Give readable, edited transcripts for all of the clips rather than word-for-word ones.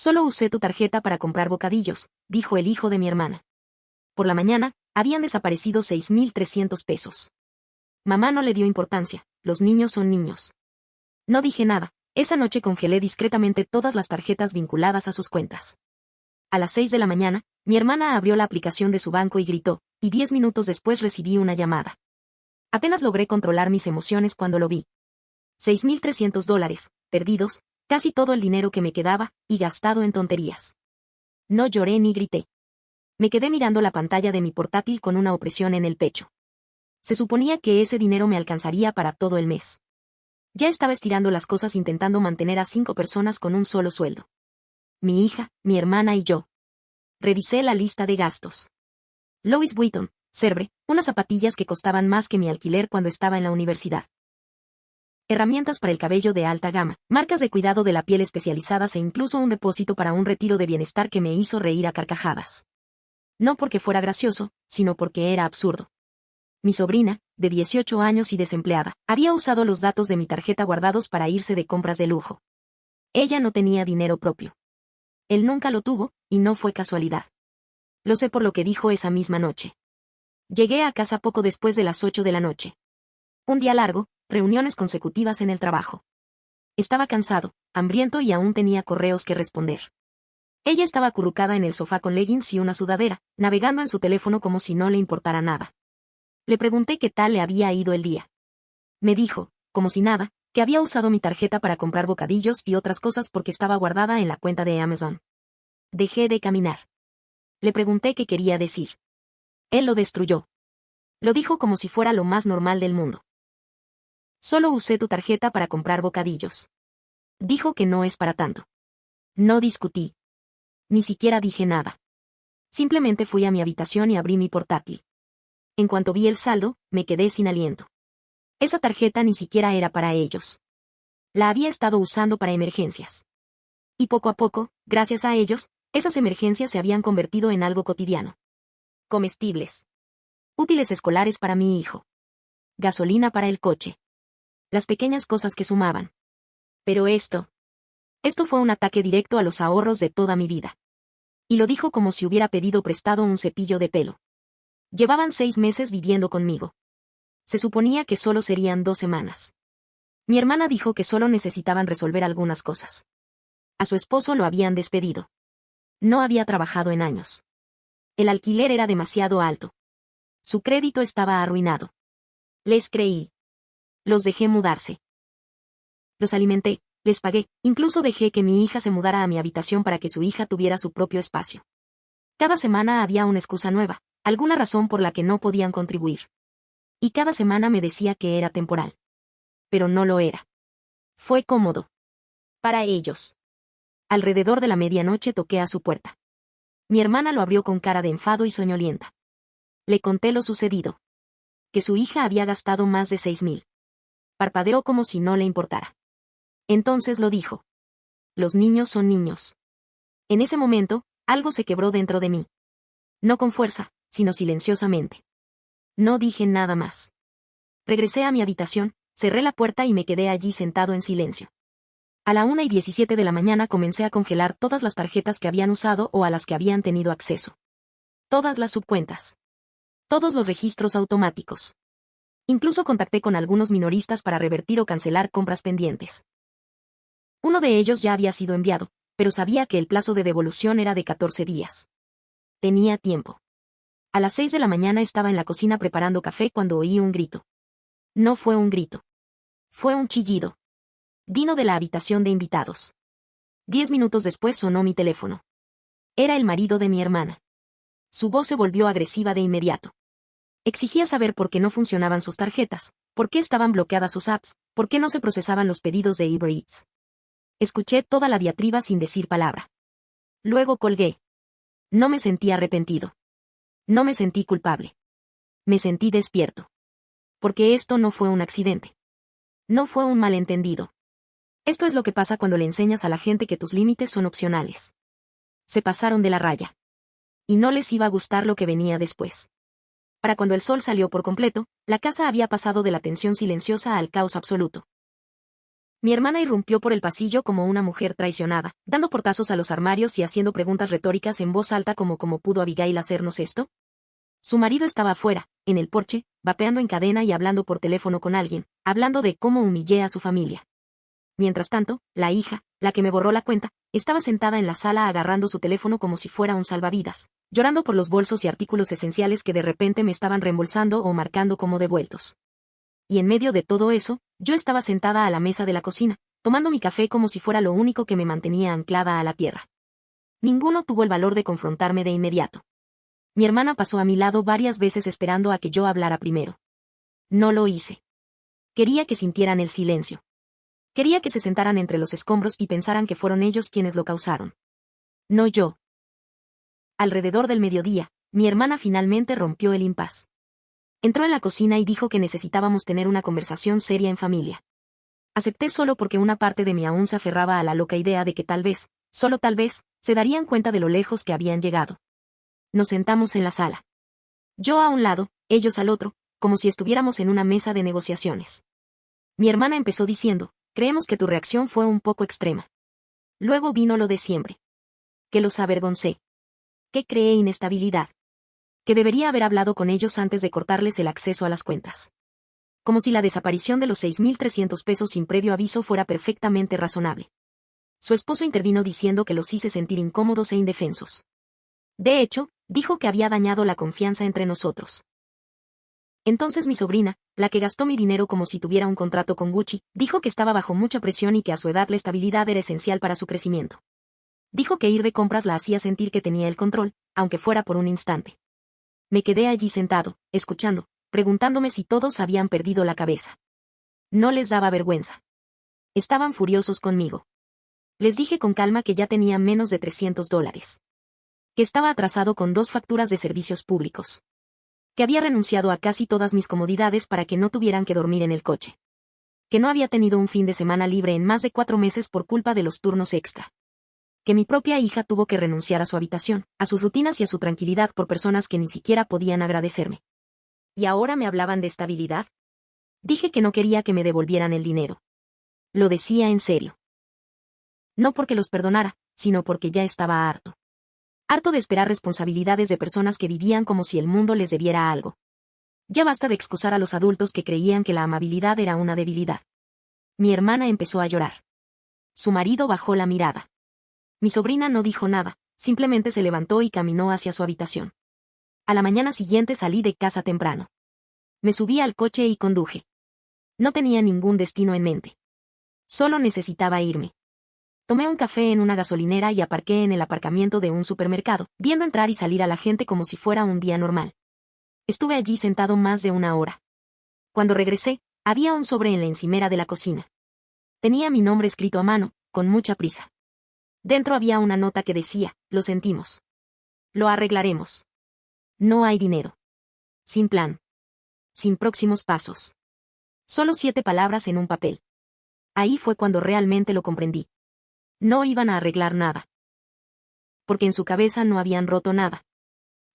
Solo usé tu tarjeta para comprar bocadillos, dijo el hijo de mi hermana. Por la mañana, habían desaparecido 6.300 pesos. Mamá no le dio importancia, los niños son niños. No dije nada, esa noche congelé discretamente todas las tarjetas vinculadas a sus cuentas. A las 6 de la mañana, mi hermana abrió la aplicación de su banco y gritó, y 10 minutos después recibí una llamada. Apenas logré controlar mis emociones cuando lo vi. $6.300, perdidos, casi todo el dinero que me quedaba, y gastado en tonterías. No lloré ni grité. Me quedé mirando la pantalla de mi portátil con una opresión en el pecho. Se suponía que ese dinero me alcanzaría para todo el mes. Ya estaba estirando las cosas intentando mantener a 5 personas con un solo sueldo. Mi hija, mi hermana y yo. Revisé la lista de gastos. Louis Vuitton, Cerbre, unas zapatillas que costaban más que mi alquiler cuando estaba en la universidad. Herramientas para el cabello de alta gama, marcas de cuidado de la piel especializadas e incluso un depósito para un retiro de bienestar que me hizo reír a carcajadas. No porque fuera gracioso, sino porque era absurdo. Mi sobrina, de 18 años y desempleada, había usado los datos de mi tarjeta guardados para irse de compras de lujo. Ella no tenía dinero propio. Él nunca lo tuvo, y no fue casualidad. Lo sé por lo que dijo esa misma noche. Llegué a casa poco después de las 8 de la noche. Un día largo, reuniones consecutivas en el trabajo. Estaba cansado, hambriento y aún tenía correos que responder. Ella estaba acurrucada en el sofá con leggings y una sudadera, navegando en su teléfono como si no le importara nada. Le pregunté qué tal le había ido el día. Me dijo, como si nada, que había usado mi tarjeta para comprar bocadillos y otras cosas porque estaba guardada en la cuenta de Amazon. Dejé de caminar. Le pregunté qué quería decir. Él lo destruyó. Lo dijo como si fuera lo más normal del mundo. Solo usé tu tarjeta para comprar bocadillos. Dijo que no es para tanto. No discutí. Ni siquiera dije nada. Simplemente fui a mi habitación y abrí mi portátil. En cuanto vi el saldo, me quedé sin aliento. Esa tarjeta ni siquiera era para ellos. La había estado usando para emergencias. Y poco a poco, gracias a ellos, esas emergencias se habían convertido en algo cotidiano. Comestibles. Útiles escolares para mi hijo. Gasolina para el coche. Las pequeñas cosas que sumaban. Pero esto fue un ataque directo a los ahorros de toda mi vida. Y lo dijo como si hubiera pedido prestado un cepillo de pelo. Llevaban 6 meses viviendo conmigo. Se suponía que solo serían 2 semanas. Mi hermana dijo que solo necesitaban resolver algunas cosas. A su esposo lo habían despedido. No había trabajado en años. El alquiler era demasiado alto. Su crédito estaba arruinado. Les creí. Los dejé mudarse. Los alimenté, les pagué, incluso dejé que mi hija se mudara a mi habitación para que su hija tuviera su propio espacio. Cada semana había una excusa nueva, alguna razón por la que no podían contribuir. Y cada semana me decía que era temporal. Pero no lo era. Fue cómodo. Para ellos. Alrededor de la medianoche toqué a su puerta. Mi hermana lo abrió con cara de enfado y soñolienta. Le conté lo sucedido. Que su hija había gastado más de 6.000. Parpadeó como si no le importara. Entonces lo dijo. Los niños son niños. En ese momento, algo se quebró dentro de mí. No con fuerza, sino silenciosamente. No dije nada más. Regresé a mi habitación, cerré la puerta y me quedé allí sentado en silencio. A la 1:17 de la mañana comencé a congelar todas las tarjetas que habían usado o a las que habían tenido acceso. Todas las subcuentas. Todos los registros automáticos. Incluso contacté con algunos minoristas para revertir o cancelar compras pendientes. Uno de ellos ya había sido enviado, pero sabía que el plazo de devolución era de 14 días. Tenía tiempo. A las 6 de la mañana estaba en la cocina preparando café cuando oí un grito. No fue un grito. Fue un chillido. Vino de la habitación de invitados. 10 minutos después sonó mi teléfono. Era el marido de mi hermana. Su voz se volvió agresiva de inmediato. Exigía saber por qué no funcionaban sus tarjetas, por qué estaban bloqueadas sus apps, por qué no se procesaban los pedidos de Uber Eats. Escuché toda la diatriba sin decir palabra. Luego colgué. No me sentí arrepentido. No me sentí culpable. Me sentí despierto. Porque esto no fue un accidente. No fue un malentendido. Esto es lo que pasa cuando le enseñas a la gente que tus límites son opcionales. Se pasaron de la raya. Y no les iba a gustar lo que venía después. Para cuando el sol salió por completo, la casa había pasado de la tensión silenciosa al caos absoluto. Mi hermana irrumpió por el pasillo como una mujer traicionada, dando portazos a los armarios y haciendo preguntas retóricas en voz alta como ¿cómo pudo Abigail hacernos esto? Su marido estaba afuera, en el porche, vapeando en cadena y hablando por teléfono con alguien, hablando de cómo humillé a su familia. Mientras tanto, la hija, la que me borró la cuenta, estaba sentada en la sala agarrando su teléfono como si fuera un salvavidas, llorando por los bolsos y artículos esenciales que de repente me estaban reembolsando o marcando como devueltos. Y en medio de todo eso, yo estaba sentada a la mesa de la cocina, tomando mi café como si fuera lo único que me mantenía anclada a la tierra. Ninguno tuvo el valor de confrontarme de inmediato. Mi hermana pasó a mi lado varias veces esperando a que yo hablara primero. No lo hice. Quería que sintieran el silencio. Quería que se sentaran entre los escombros y pensaran que fueron ellos quienes lo causaron. No yo. Alrededor del mediodía, mi hermana finalmente rompió el impas. Entró en la cocina y dijo que necesitábamos tener una conversación seria en familia. Acepté solo porque una parte de mí aún se aferraba a la loca idea de que tal vez, solo tal vez, se darían cuenta de lo lejos que habían llegado. Nos sentamos en la sala. Yo a un lado, ellos al otro, como si estuviéramos en una mesa de negociaciones. Mi hermana empezó diciendo, creemos que tu reacción fue un poco extrema. Luego vino lo de siempre. Que los avergoncé. Que creé inestabilidad. Que debería haber hablado con ellos antes de cortarles el acceso a las cuentas. Como si la desaparición de los 6.300 pesos sin previo aviso fuera perfectamente razonable. Su esposo intervino diciendo que los hice sentir incómodos e indefensos. De hecho, dijo que había dañado la confianza entre nosotros. Entonces mi sobrina, la que gastó mi dinero como si tuviera un contrato con Gucci, dijo que estaba bajo mucha presión y que a su edad la estabilidad era esencial para su crecimiento. Dijo que ir de compras la hacía sentir que tenía el control, aunque fuera por un instante. Me quedé allí sentado, escuchando, preguntándome si todos habían perdido la cabeza. No les daba vergüenza. Estaban furiosos conmigo. Les dije con calma que ya tenía menos de $300. Que estaba atrasado con 2 facturas de servicios públicos. Que había renunciado a casi todas mis comodidades para que no tuvieran que dormir en el coche. Que no había tenido un fin de semana libre en más de 4 meses por culpa de los turnos extra. Que mi propia hija tuvo que renunciar a su habitación, a sus rutinas y a su tranquilidad por personas que ni siquiera podían agradecerme. ¿Y ahora me hablaban de estabilidad? Dije que no quería que me devolvieran el dinero. Lo decía en serio. No porque los perdonara, sino porque ya estaba harto. Harto de esperar responsabilidades de personas que vivían como si el mundo les debiera algo. Ya basta de excusar a los adultos que creían que la amabilidad era una debilidad. Mi hermana empezó a llorar. Su marido bajó la mirada. Mi sobrina no dijo nada, simplemente se levantó y caminó hacia su habitación. A la mañana siguiente salí de casa temprano. Me subí al coche y conduje. No tenía ningún destino en mente. Solo necesitaba irme. Tomé un café en una gasolinera y aparqué en el aparcamiento de un supermercado, viendo entrar y salir a la gente como si fuera un día normal. Estuve allí sentado más de una hora. Cuando regresé, había un sobre en la encimera de la cocina. Tenía mi nombre escrito a mano, con mucha prisa. Dentro había una nota que decía, lo sentimos. Lo arreglaremos. No hay dinero. Sin plan. Sin próximos pasos. Solo 7 palabras en un papel. Ahí fue cuando realmente lo comprendí. No iban a arreglar nada. Porque en su cabeza no habían roto nada.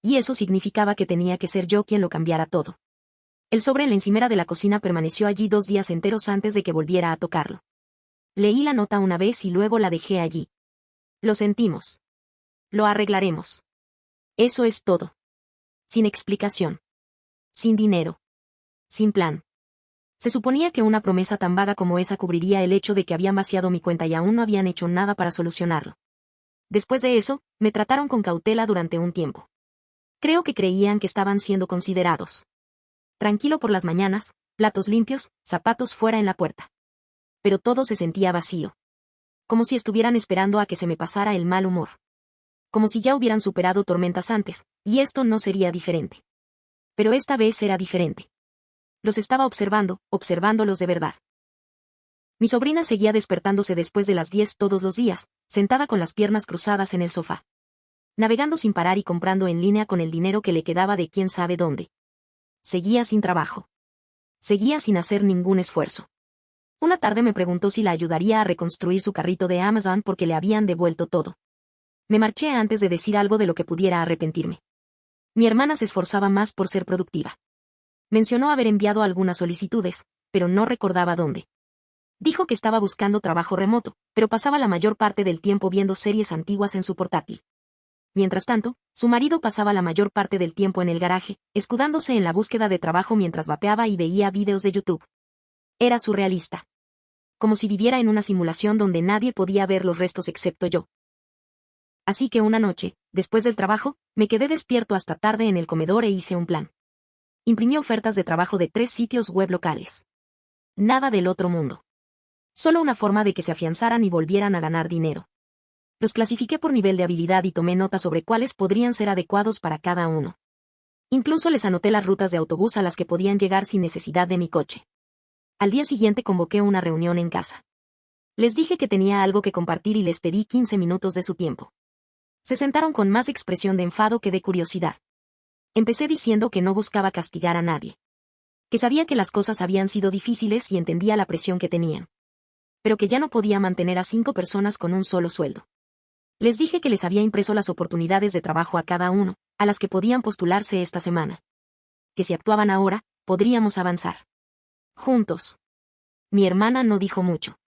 Y eso significaba que tenía que ser yo quien lo cambiara todo. El sobre en la encimera de la cocina permaneció allí 2 días enteros antes de que volviera a tocarlo. Leí la nota una vez y luego la dejé allí. Lo sentimos. Lo arreglaremos. Eso es todo. Sin explicación. Sin dinero. Sin plan. Se suponía que una promesa tan vaga como esa cubriría el hecho de que habían vaciado mi cuenta y aún no habían hecho nada para solucionarlo. Después de eso, me trataron con cautela durante un tiempo. Creo que creían que estaban siendo considerados. Tranquilo por las mañanas, platos limpios, zapatos fuera en la puerta. Pero todo se sentía vacío. Como si estuvieran esperando a que se me pasara el mal humor. Como si ya hubieran superado tormentas antes, y esto no sería diferente. Pero esta vez era diferente. Los estaba observándolos de verdad. Mi sobrina seguía despertándose después de las 10 todos los días, sentada con las piernas cruzadas en el sofá. Navegando sin parar y comprando en línea con el dinero que le quedaba de quién sabe dónde. Seguía sin trabajo. Seguía sin hacer ningún esfuerzo. Una tarde me preguntó si la ayudaría a reconstruir su carrito de Amazon porque le habían devuelto todo. Me marché antes de decir algo de lo que pudiera arrepentirme. Mi hermana se esforzaba más por ser productiva. Mencionó haber enviado algunas solicitudes, pero no recordaba dónde. Dijo que estaba buscando trabajo remoto, pero pasaba la mayor parte del tiempo viendo series antiguas en su portátil. Mientras tanto, su marido pasaba la mayor parte del tiempo en el garaje, escudándose en la búsqueda de trabajo mientras vapeaba y veía vídeos de YouTube. Era surrealista. Como si viviera en una simulación donde nadie podía ver los restos excepto yo. Así que una noche, después del trabajo, me quedé despierto hasta tarde en el comedor e hice un plan. Imprimí ofertas de trabajo de 3 sitios web locales. Nada del otro mundo. Solo una forma de que se afianzaran y volvieran a ganar dinero. Los clasifiqué por nivel de habilidad y tomé nota sobre cuáles podrían ser adecuados para cada uno. Incluso les anoté las rutas de autobús a las que podían llegar sin necesidad de mi coche. Al día siguiente convoqué una reunión en casa. Les dije que tenía algo que compartir y les pedí 15 minutos de su tiempo. Se sentaron con más expresión de enfado que de curiosidad. Empecé diciendo que no buscaba castigar a nadie. Que sabía que las cosas habían sido difíciles y entendía la presión que tenían. Pero que ya no podía mantener a 5 personas con un solo sueldo. Les dije que les había impreso las oportunidades de trabajo a cada uno, a las que podían postularse esta semana. Que si actuaban ahora, podríamos avanzar. Juntos. Mi hermana no dijo mucho.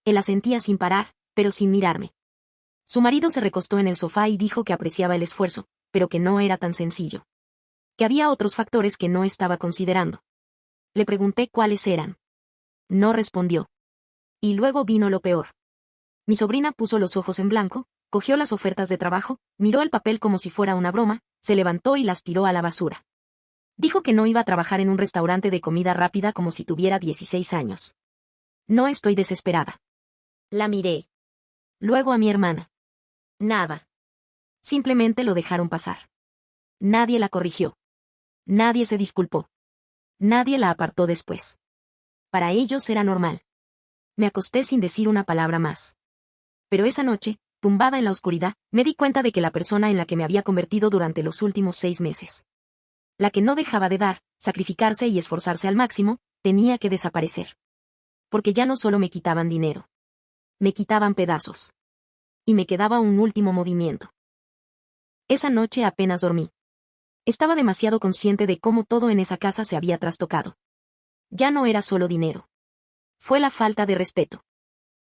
Él asentía sin parar, pero sin mirarme. Su marido se recostó en el sofá y dijo que apreciaba el esfuerzo, pero que no era tan sencillo. Que había otros factores que no estaba considerando. Le pregunté cuáles eran. No respondió. Y luego vino lo peor. Mi sobrina puso los ojos en blanco, cogió las ofertas de trabajo, miró el papel como si fuera una broma, se levantó y las tiró a la basura. Dijo que no iba a trabajar en un restaurante de comida rápida como si tuviera 16 años. No estoy desesperada. La miré. Luego a mi hermana. Nada. Simplemente lo dejaron pasar. Nadie la corrigió. Nadie se disculpó. Nadie la apartó después. Para ellos era normal. Me acosté sin decir una palabra más. Pero esa noche, tumbada en la oscuridad, me di cuenta de que la persona en la que me había convertido durante los últimos 6 meses. La que no dejaba de dar, sacrificarse y esforzarse al máximo, tenía que desaparecer. Porque ya no solo me quitaban dinero. Me quitaban pedazos. Y me quedaba un último movimiento. Esa noche apenas dormí. Estaba demasiado consciente de cómo todo en esa casa se había trastocado. Ya no era solo dinero. Fue la falta de respeto.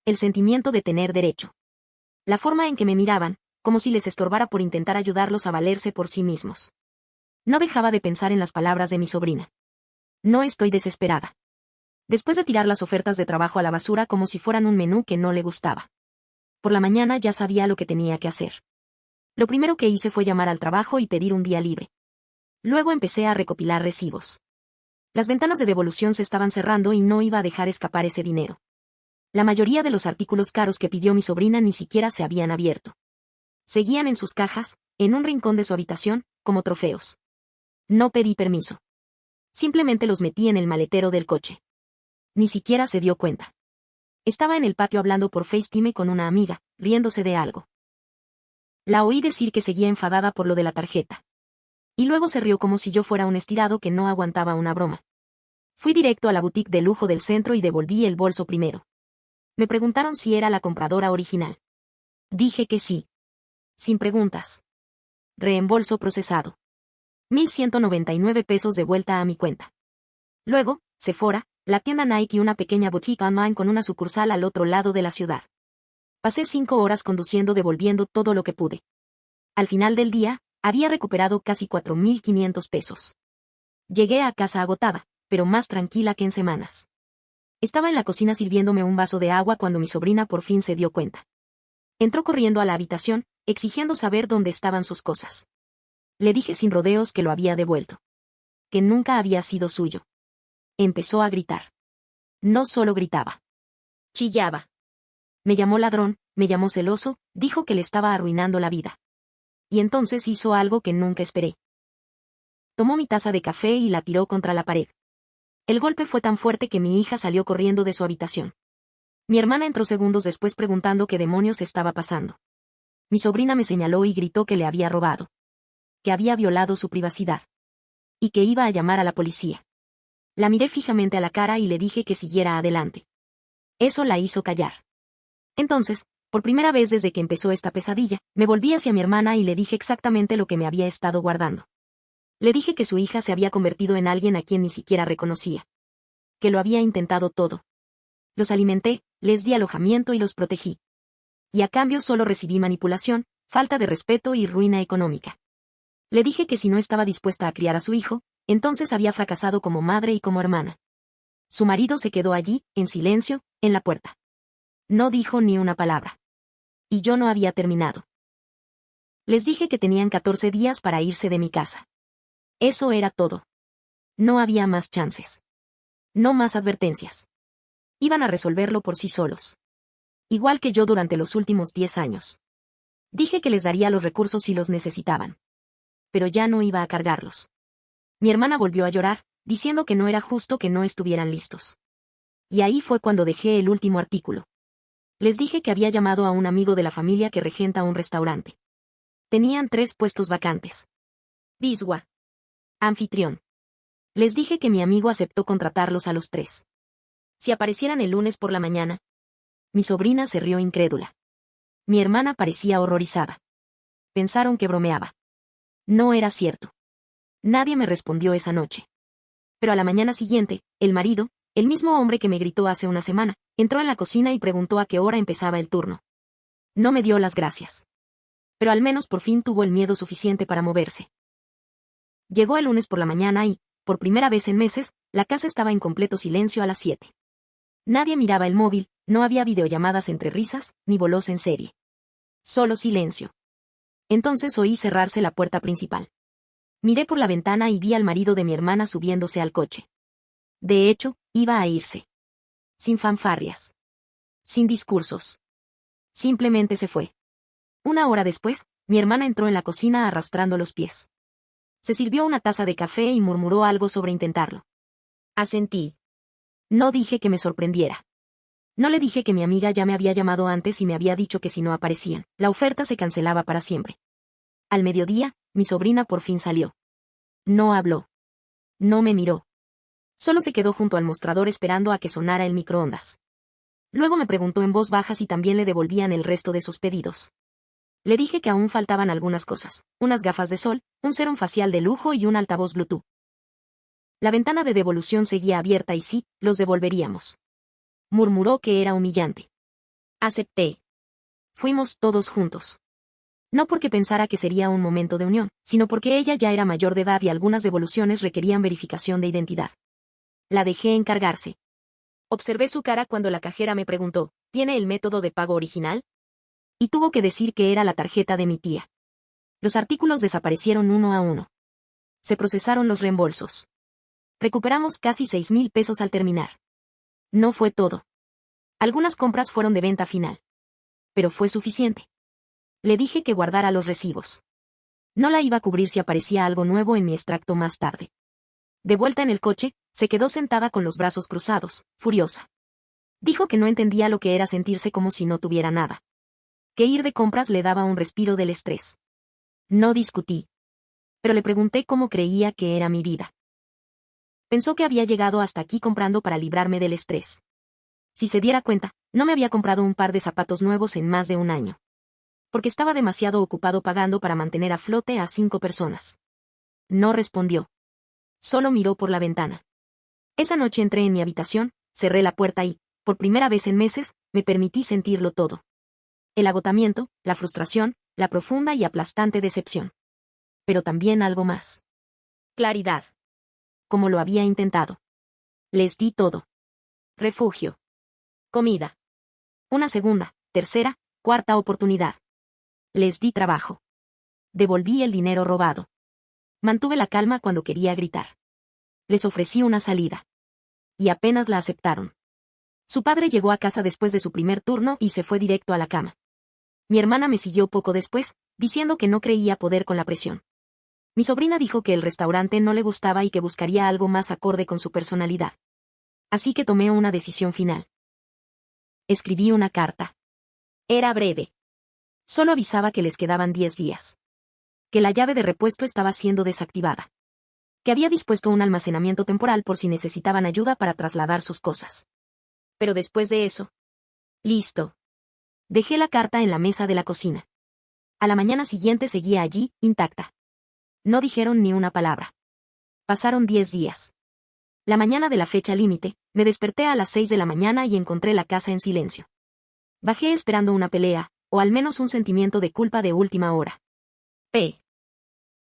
El sentimiento de tener derecho. La forma en que me miraban, como si les estorbara por intentar ayudarlos a valerse por sí mismos. No dejaba de pensar en las palabras de mi sobrina. No estoy desesperada. Después de tirar las ofertas de trabajo a la basura como si fueran un menú que no le gustaba. Por la mañana ya sabía lo que tenía que hacer. Lo primero que hice fue llamar al trabajo y pedir un día libre. Luego empecé a recopilar recibos. Las ventanas de devolución se estaban cerrando y no iba a dejar escapar ese dinero. La mayoría de los artículos caros que pidió mi sobrina ni siquiera se habían abierto. Seguían en sus cajas, en un rincón de su habitación, como trofeos. No pedí permiso. Simplemente los metí en el maletero del coche. Ni siquiera se dio cuenta. Estaba en el patio hablando por FaceTime con una amiga, riéndose de algo. La oí decir que seguía enfadada por lo de la tarjeta. Y luego se rió como si yo fuera un estirado que no aguantaba una broma. Fui directo a la boutique de lujo del centro y devolví el bolso primero. Me preguntaron si era la compradora original. Dije que sí. Sin preguntas. Reembolso procesado. 1,199 pesos de vuelta a mi cuenta. Luego, Sephora, la tienda Nike y una pequeña boutique online con una sucursal al otro lado de la ciudad. Pasé 5 horas conduciendo devolviendo todo lo que pude. Al final del día, había recuperado casi 4,500 pesos. Llegué a casa agotada, pero más tranquila que en semanas. Estaba en la cocina sirviéndome un vaso de agua cuando mi sobrina por fin se dio cuenta. Entró corriendo a la habitación, exigiendo saber dónde estaban sus cosas. Le dije sin rodeos que lo había devuelto. Que nunca había sido suyo. Empezó a gritar. No solo gritaba. Chillaba. Me llamó ladrón, me llamó celoso, dijo que le estaba arruinando la vida. Y entonces hizo algo que nunca esperé. Tomó mi taza de café y la tiró contra la pared. El golpe fue tan fuerte que mi hija salió corriendo de su habitación. Mi hermana entró segundos después preguntando qué demonios estaba pasando. Mi sobrina me señaló y gritó que le había robado. Que había violado su privacidad. Y que iba a llamar a la policía. La miré fijamente a la cara y le dije que siguiera adelante. Eso la hizo callar. Entonces, por primera vez desde que empezó esta pesadilla, me volví hacia mi hermana y le dije exactamente lo que me había estado guardando. Le dije que su hija se había convertido en alguien a quien ni siquiera reconocía. Que lo había intentado todo. Los alimenté, les di alojamiento y los protegí. Y a cambio solo recibí manipulación, falta de respeto y ruina económica. Le dije que si no estaba dispuesta a criar a su hijo, entonces había fracasado como madre y como hermana. Su marido se quedó allí, en silencio, en la puerta. No dijo ni una palabra. Y yo no había terminado. Les dije que tenían 14 días para irse de mi casa. Eso era todo. No había más chances. No más advertencias. Iban a resolverlo por sí solos. Igual que yo durante los últimos 10 años. Dije que les daría los recursos si los necesitaban. Pero ya no iba a cargarlos. Mi hermana volvió a llorar, diciendo que no era justo que no estuvieran listos. Y ahí fue cuando dejé el último artículo. Les dije que había llamado a un amigo de la familia que regenta un restaurante. Tenían 3 puestos vacantes. Biswa. Anfitrión. Les dije que mi amigo aceptó contratarlos a los 3. Si aparecieran el lunes por la mañana. Mi sobrina se rió incrédula. Mi hermana parecía horrorizada. Pensaron que bromeaba. No era cierto. Nadie me respondió esa noche. Pero a la mañana siguiente, el marido, el mismo hombre que me gritó hace una semana, entró en la cocina y preguntó a qué hora empezaba el turno. No me dio las gracias. Pero al menos por fin tuvo el miedo suficiente para moverse. Llegó el lunes por la mañana y, por primera vez en meses, la casa estaba en completo silencio a las 7. Nadie miraba el móvil, no había videollamadas entre risas, ni bolos en serie. Solo silencio. Entonces oí cerrarse la puerta principal. Miré por la ventana y vi al marido de mi hermana subiéndose al coche. De hecho, iba a irse. Sin fanfarrias. Sin discursos. Simplemente se fue. Una hora después, mi hermana entró en la cocina arrastrando los pies. Se sirvió una taza de café y murmuró algo sobre intentarlo. Asentí. No dije que me sorprendiera. No le dije que mi amiga ya me había llamado antes y me había dicho que si no aparecían, la oferta se cancelaba para siempre. Al mediodía, mi sobrina por fin salió. No habló. No me miró. Solo se quedó junto al mostrador esperando a que sonara el microondas. Luego me preguntó en voz baja si también le devolvían el resto de sus pedidos. Le dije que aún faltaban algunas cosas, unas gafas de sol, un sérum facial de lujo y un altavoz Bluetooth. La ventana de devolución seguía abierta y sí, los devolveríamos. Murmuró que era humillante. Acepté. Fuimos todos juntos. No porque pensara que sería un momento de unión, sino porque ella ya era mayor de edad y algunas devoluciones requerían verificación de identidad. La dejé encargarse. Observé su cara cuando la cajera me preguntó, ¿tiene el método de pago original? Y tuvo que decir que era la tarjeta de mi tía. Los artículos desaparecieron uno a uno. Se procesaron los reembolsos. Recuperamos casi 6,000 pesos al terminar. No fue todo. Algunas compras fueron de venta final. Pero fue suficiente. Le dije que guardara los recibos. No la iba a cubrir si aparecía algo nuevo en mi extracto más tarde. De vuelta en el coche, se quedó sentada con los brazos cruzados, furiosa. Dijo que no entendía lo que era sentirse como si no tuviera nada. Que ir de compras le daba un respiro del estrés. No discutí. Pero le pregunté cómo creía que era mi vida. Pensó que había llegado hasta aquí comprando para librarme del estrés. Si se diera cuenta, no me había comprado un par de zapatos nuevos en más de un año. Porque estaba demasiado ocupado pagando para mantener a flote a 5 personas. No respondió. Solo miró por la ventana. Esa noche entré en mi habitación, cerré la puerta y, por primera vez en meses, me permití sentirlo todo. El agotamiento, la frustración, la profunda y aplastante decepción. Pero también algo más. Claridad. Como lo había intentado. Les di todo. Refugio. Comida. Una segunda, tercera, cuarta oportunidad. Les di trabajo. Devolví el dinero robado. Mantuve la calma cuando quería gritar. Les ofrecí una salida. Y apenas la aceptaron. Su padre llegó a casa después de su primer turno y se fue directo a la cama. Mi hermana me siguió poco después, diciendo que no creía poder con la presión. Mi sobrina dijo que el restaurante no le gustaba y que buscaría algo más acorde con su personalidad. Así que tomé una decisión final. Escribí una carta. Era breve. Solo avisaba que les quedaban 10 días. Que la llave de repuesto estaba siendo desactivada. Que había dispuesto un almacenamiento temporal por si necesitaban ayuda para trasladar sus cosas. Pero después de eso... Listo. Dejé la carta en la mesa de la cocina. A la mañana siguiente seguía allí, intacta. No dijeron ni una palabra. Pasaron 10 días. La mañana de la fecha límite, me desperté a las 6 de la mañana y encontré la casa en silencio. Bajé esperando una pelea, o al menos un sentimiento de culpa de última hora.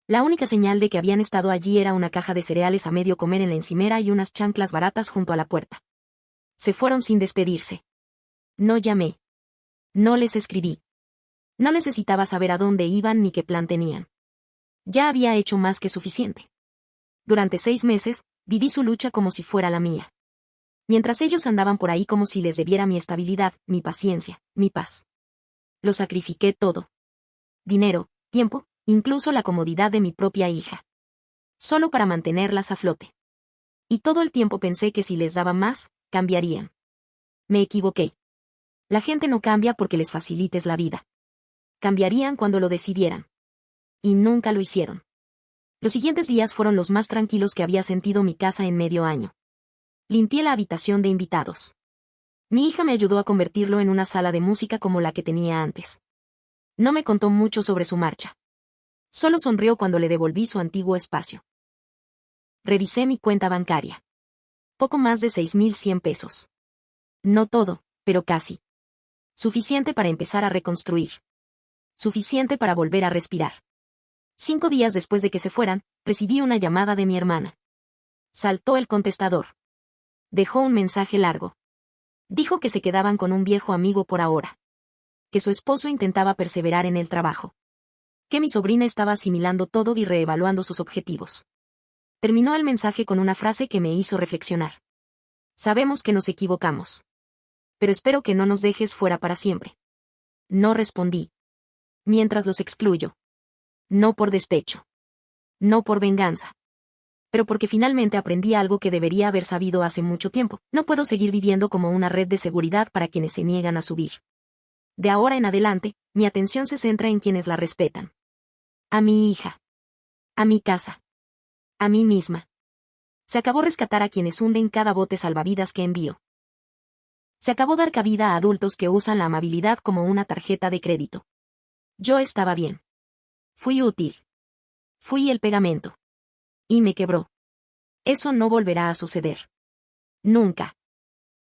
La única señal de que habían estado allí era una caja de cereales a medio comer en la encimera y unas chanclas baratas junto a la puerta. Se fueron sin despedirse. No llamé. No les escribí. No necesitaba saber a dónde iban ni qué plan tenían. Ya había hecho más que suficiente. Durante 6 meses, viví su lucha como si fuera la mía. Mientras ellos andaban por ahí como si les debiera mi estabilidad, mi paciencia, mi paz. Lo sacrifiqué todo. Dinero, tiempo, incluso la comodidad de mi propia hija. Solo para mantenerlas a flote. Y todo el tiempo pensé que si les daba más, cambiarían. Me equivoqué. La gente no cambia porque les facilites la vida. Cambiarían cuando lo decidieran. Y nunca lo hicieron. Los siguientes días fueron los más tranquilos que había sentido mi casa en medio año. Limpié la habitación de invitados. Mi hija me ayudó a convertirlo en una sala de música como la que tenía antes. No me contó mucho sobre su marcha. Solo sonrió cuando le devolví su antiguo espacio. Revisé mi cuenta bancaria. Poco más de 6.100 pesos. No todo, pero casi. Suficiente para empezar a reconstruir. Suficiente para volver a respirar. 5 días después de que se fueran, recibí una llamada de mi hermana. Saltó el contestador. Dejó un mensaje largo. Dijo que se quedaban con un viejo amigo por ahora. Que su esposo intentaba perseverar en el trabajo. Que mi sobrina estaba asimilando todo y reevaluando sus objetivos. Terminó el mensaje con una frase que me hizo reflexionar. Sabemos que nos equivocamos. Pero espero que no nos dejes fuera para siempre. No respondí. Mientras los excluyo. No por despecho. No por venganza. Pero porque finalmente aprendí algo que debería haber sabido hace mucho tiempo. No puedo seguir viviendo como una red de seguridad para quienes se niegan a subir. De ahora en adelante, mi atención se centra en quienes la respetan. A mi hija. A mi casa. A mí misma. Se acabó rescatar a quienes hunden cada bote salvavidas que envío. Se acabó dar cabida a adultos que usan la amabilidad como una tarjeta de crédito. Yo estaba bien. Fui útil. Fui el pegamento. Y me quebró. Eso no volverá a suceder. Nunca.